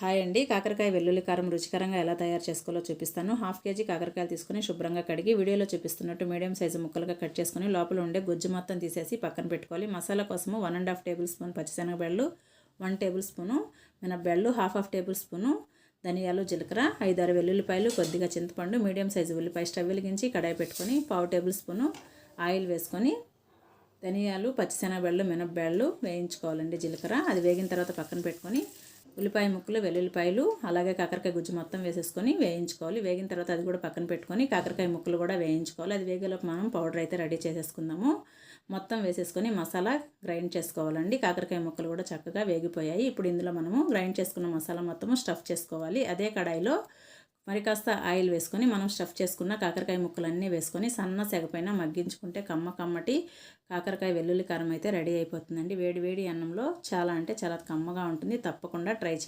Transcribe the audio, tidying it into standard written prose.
Hi అండి. కాకరకాయ వెల్లుల్లి కారం రుచికరంగా ఎలా తయారు చేసుకోవాలో చూపిస్తాను. 1/2 కేజీ కాకరకాయలు తీసుకొని శుభ్రంగా కడిగి వీడియోలో చూపిస్తున్నట్టు మీడియం సైజు ముక్కలుగా కట్ చేసుకొని లోపల ఉండే గుజ్జు మొత్తం తీసేసి పక్కన పెట్టుకోవాలి. మసాలా కోసము 1½ టేబుల్ స్పూన్ పచ్చిశనగబెళ్ళు, 1 టేబుల్ స్పూను మినపబెళ్ళు, హాఫ్ టేబుల్ స్పూను ధనియాలు, జీలకర్ర, 5-6 వెల్లుల్లిపాయలు, కొద్దిగా చింతపండు, మీడియం సైజు ఉల్లిపాయ. స్టవ్ వెలిగించి కడాయి పెట్టుకొని 1/2 టేబుల్ స్పూను ఆయిల్ వేసుకొని ధనియాలు, పచ్చిశనగబెళ్ళు, మినపబెళ్ళు వేయించుకోవాలండి. జీలకర్ర అది వేగిన తర్వాత పక్కన పెట్టుకొని ఉల్లిపాయ ముక్కలు, వెల్లుల్లిపాయలు, అలాగే కాకరకాయ గుజ్జు మొత్తం వేసేసుకొని వేయించుకోవాలి. వేగిన తర్వాత అది కూడా పక్కన పెట్టుకొని కాకరకాయ ముక్కలు కూడా వేయించుకోవాలి. అది వేగేలోపు మనం పౌడర్ అయితే రెడీ చేసేసుకుందాము. మొత్తం వేసేసుకొని మసాలా గ్రైండ్ చేసుకోవాలండి. కాకరకాయ ముక్కలు కూడా చక్కగా వేగిపోయాయి. ఇప్పుడు ఇందులో మనము గ్రైండ్ చేసుకున్న మసాలా మొత్తము స్టఫ్ చేసుకోవాలి. అదే కడాయిలో మరి కాస్త ఆయిల్ వేసుకొని మనం స్టఫ్ చేసుకున్న కాకరకాయ ముక్కలన్నీ వేసుకొని సన్న సెగపైన మగ్గించుకుంటే కమ్మటి కాకరకాయ వెల్లుల్లి కారం అయితే రెడీ అయిపోతుందండి. వేడి వేడి అన్నంలో చాలా అంటే చాలా కమ్మగా ఉంటుంది. తప్పకుండా ట్రై చేయండి.